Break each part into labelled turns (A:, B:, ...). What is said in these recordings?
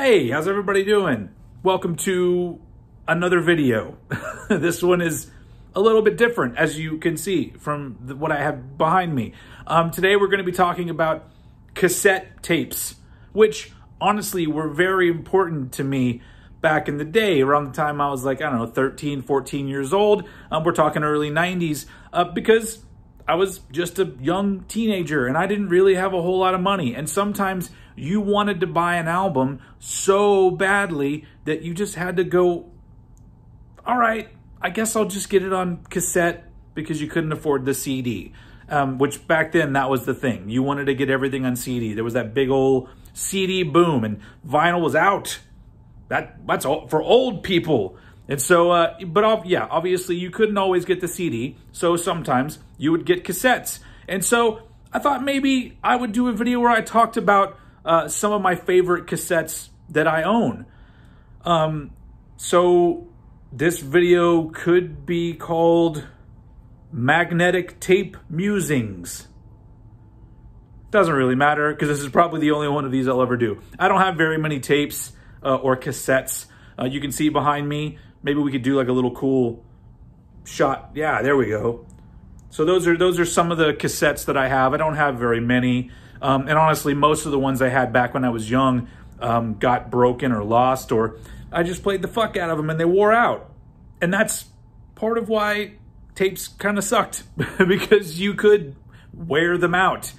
A: Hey, how's everybody doing? Welcome to another video. This one is a little bit different, as you can see from what I have behind me. Today we're going to be talking about cassette tapes, which honestly were very important to me back in the day, around the time I was like, I don't know, 13, 14 years old. We're talking early 90s, because I was just a young teenager and I didn't really have a whole lot of money. And sometimes you wanted to buy an album so badly that you just had to go, all right, I guess I'll just get it on cassette, because you couldn't afford the CD. Which back then, that was the thing. You wanted to get everything on CD. There was that big old CD boom and vinyl was out. That's all for old people. And so, yeah, obviously you couldn't always get the CD. So sometimes you would get cassettes. And so I thought maybe I would do a video where I talked about some of my favorite cassettes that I own. So this video could be called Magnetic Tape Musings. Doesn't really matter, because this is probably the only one of these I'll ever do. I don't have very many tapes or cassettes. You can see behind me. Maybe we could do like a little cool shot. Yeah, there we go. So those are some of the cassettes that I have. I don't have very many. And honestly, most of the ones I had back when I was young got broken or lost, or I just played the fuck out of them and they wore out. And that's part of why tapes kind of sucked, because you could wear them out.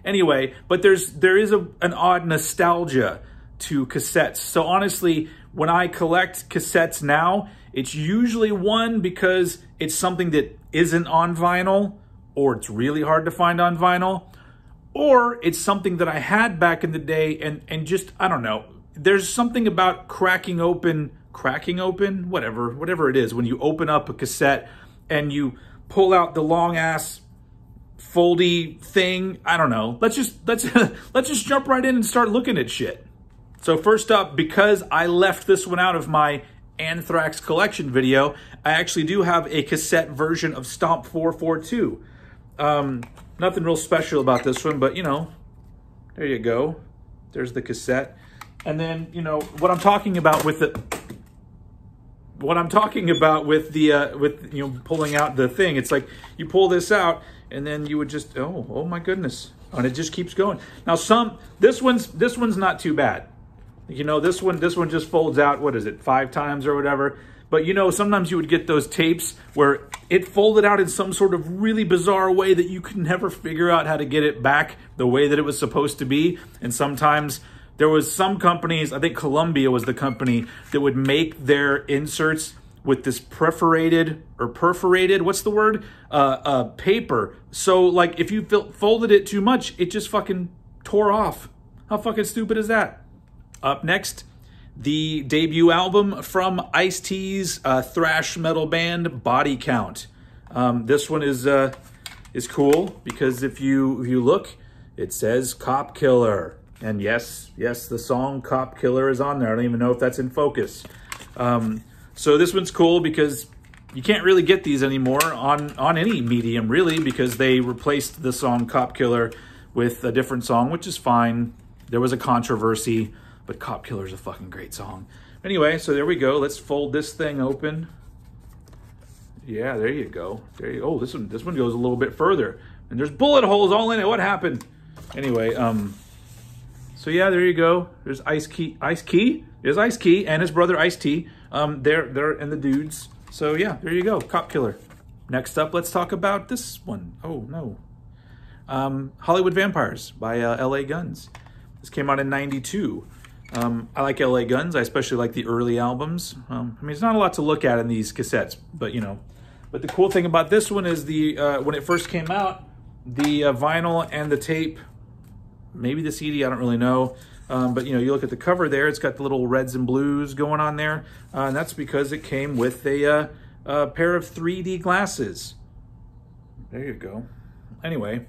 A: Anyway, but there is an odd nostalgia to cassettes. So honestly, when I collect cassettes now, it's usually one because it's something that isn't on vinyl, or it's really hard to find on vinyl, or it's something that I had back in the day and just, I don't know, there's something about cracking open, whatever it is, when you open up a cassette and you pull out the long ass foldy thing. I don't know. Let's just jump right in and start looking at shit. So first up, because I left this one out of my Anthrax collection video, I actually do have a cassette version of Stomp 442. Nothing real special about this one, but you know, there you go. There's the cassette. And then, you know, what I'm talking about with pulling out the thing, it's like you pull this out and then you would just, oh my goodness. And it just keeps going. Now this one's not too bad. You know, this one just folds out, what is it, 5 times or whatever. But you know, sometimes you would get those tapes where it folded out in some sort of really bizarre way that you could never figure out how to get it back the way that it was supposed to be. And sometimes there was some companies, I think Columbia was the company, that would make their inserts with this perforated, what's the word? Paper. So like if you folded it too much, it just fucking tore off. How fucking stupid is that? Up next, the debut album from Ice-T's thrash metal band, Body Count. This one is cool because if you look, it says Cop Killer. And yes, the song Cop Killer is on there. I don't even know if that's in focus. So this one's cool because you can't really get these anymore on any medium, really, because they replaced the song Cop Killer with a different song, which is fine. There was a controversy, but Cop Killer is a fucking great song. Anyway, so there we go. Let's fold this thing open. Yeah, there you go. Oh, this one goes a little bit further. And there's bullet holes all in it. What happened? Anyway, so yeah, there you go. There's Ice Key. There's Ice Key and his brother Ice-T. They're and the dudes. So yeah, there you go. Cop Killer. Next up, let's talk about this one. Oh no. Hollywood Vampires by LA Guns. This came out in '92. I like LA Guns. I especially like the early albums. I mean, there's not a lot to look at in these cassettes, but you know. But the cool thing about this one is when it first came out, the vinyl and the tape, maybe the CD, I don't really know. But you know, you look at the cover there, it's got the little reds and blues going on there. And that's because it came with a pair of 3D glasses. There you go. Anyway,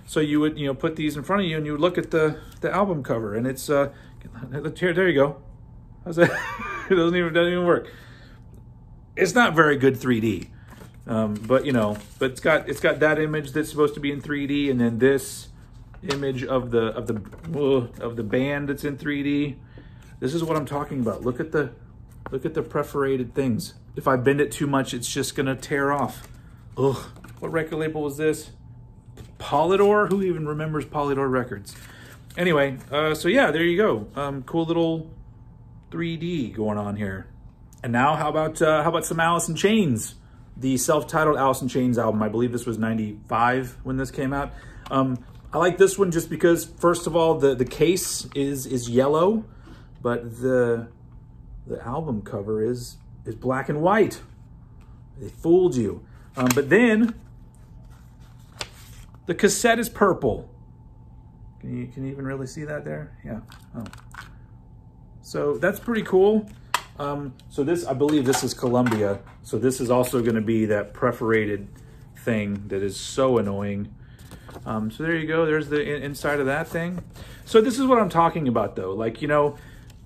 A: so you would, you know, put these in front of you and you would look at the album cover, and it's here, there you go. How's that? It doesn't even work. It's not very good 3D. But you know, but it's got that image that's supposed to be in 3D, and then this image of the band that's in 3D. This is what I'm talking about. Look at the perforated things. If I bend it too much, it's just gonna tear off. Ugh, what record label was this? Polydor? Who even remembers Polydor records? Anyway, so yeah, there you go. Cool little 3D going on here. And now how about some Alice in Chains? The self-titled Alice in Chains album. I believe this was 95 when this came out. I like this one just because, first of all, the case is yellow, but the album cover is black and white. They fooled you. But then the cassette is purple. Can you even really see that there? Yeah. Oh. So that's pretty cool. So this, I believe this is Columbia. So this is also going to be that perforated thing that is so annoying. So there you go. There's the inside of that thing. So this is what I'm talking about though. Like, you know,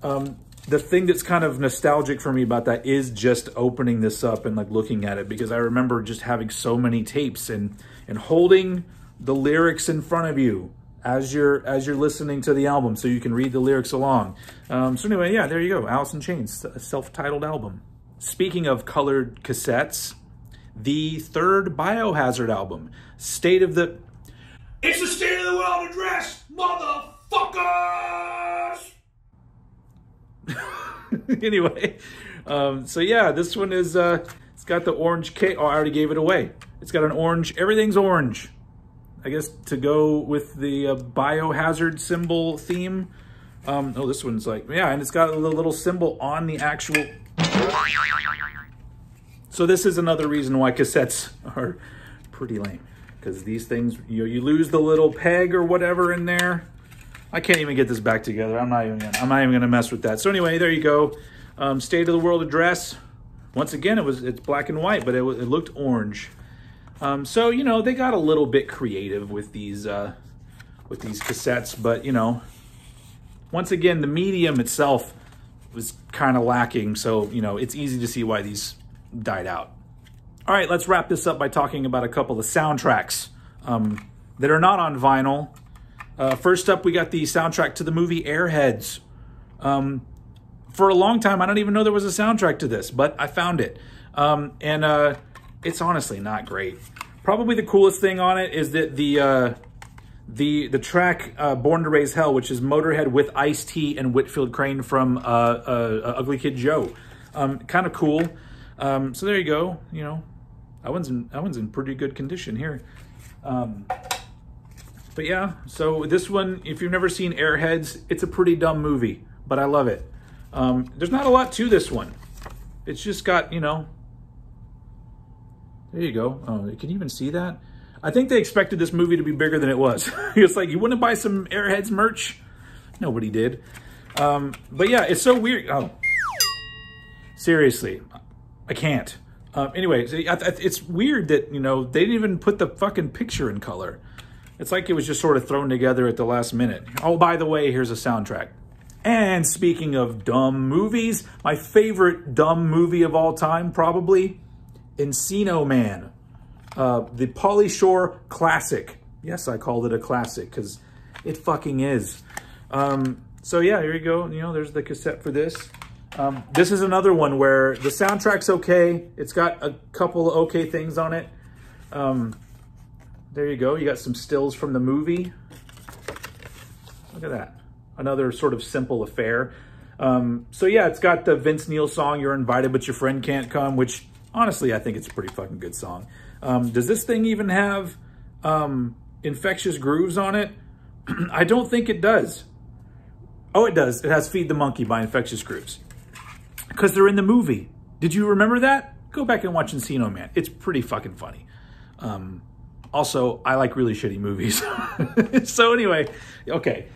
A: the thing that's kind of nostalgic for me about that is just opening this up and like looking at it, because I remember just having so many tapes and holding the lyrics in front of you as you're listening to the album so you can read the lyrics along. So anyway, yeah, there you go. Alice in Chains, a self-titled album. Speaking of colored cassettes, the third Biohazard album, State of the... It's the State of the World address, motherfuckers! Anyway, so yeah, this one is, it's got the orange cake. Oh, I already gave it away. It's got an orange, everything's orange. I guess to go with the Biohazard symbol theme. Oh, this one's like, yeah, and it's got a little symbol on the actual. So this is another reason why cassettes are pretty lame, because these things, you lose the little peg or whatever in there. I can't even get this back together. I'm not even gonna mess with that. So anyway, there you go. State of the World address. Once again, it's black and white, but it looked orange. So, you know, they got a little bit creative with these cassettes, but, you know, once again, the medium itself was kind of lacking. So, you know, it's easy to see why these died out. All right, let's wrap this up by talking about a couple of soundtracks that are not on vinyl. First up, we got the soundtrack to the movie Airheads. For a long time, I don't even know there was a soundtrack to this, but I found it. It's honestly not great. Probably the coolest thing on it is that the track Born to Raise Hell, which is Motorhead with Ice-T and Whitfield Crane from Ugly Kid Joe. Kind of cool. So there you go. You know, that one's in pretty good condition here. But yeah, so this one, if you've never seen Airheads, it's a pretty dumb movie, but I love it. There's not a lot to this one. It's just got, you know, there you go. Oh, can you even see that? I think they expected this movie to be bigger than it was. It's like, you wouldn't buy some Airheads merch? Nobody did. But yeah, it's so weird. Oh, seriously, I can't. Anyway, it's weird that, you know, they didn't even put the fucking picture in color. It's like it was just sort of thrown together at the last minute. Oh, by the way, here's a soundtrack. And speaking of dumb movies, my favorite dumb movie of all time, probably, Encino Man. The Pauly Shore classic. Yes, I called it a classic because it fucking is. So yeah, here you go. You know, there's the cassette for this. This is another one where the soundtrack's okay. It's got a couple of okay things on it. There you go. You got some stills from the movie. Look at that. Another sort of simple affair. So yeah, it's got the Vince Neil song, You're Invited But Your Friend Can't Come, which honestly, I think it's a pretty fucking good song. Does this thing even have Infectious Grooves on it? I don't think it does. Oh, it does. It has Feed the Monkey by Infectious Grooves. Because they're in the movie. Did you remember that? Go back and watch Encino Man. It's pretty fucking funny. Also, I like really shitty movies. So anyway, okay.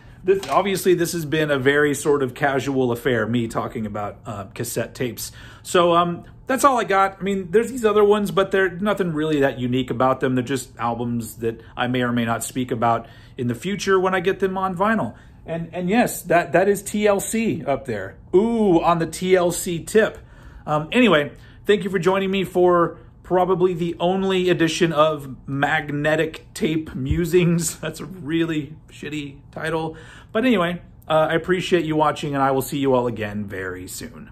A: Obviously, this has been a very sort of casual affair, me talking about cassette tapes. So that's all I got. I mean, there's these other ones, but they're nothing really that unique about them. They're just albums that I may or may not speak about in the future when I get them on vinyl. And yes, that is TLC up there. Ooh, on the TLC tip. Anyway, thank you for joining me for probably the only edition of Magnetic Tape Musings. That's a really shitty title. But anyway, I appreciate you watching, and I will see you all again very soon.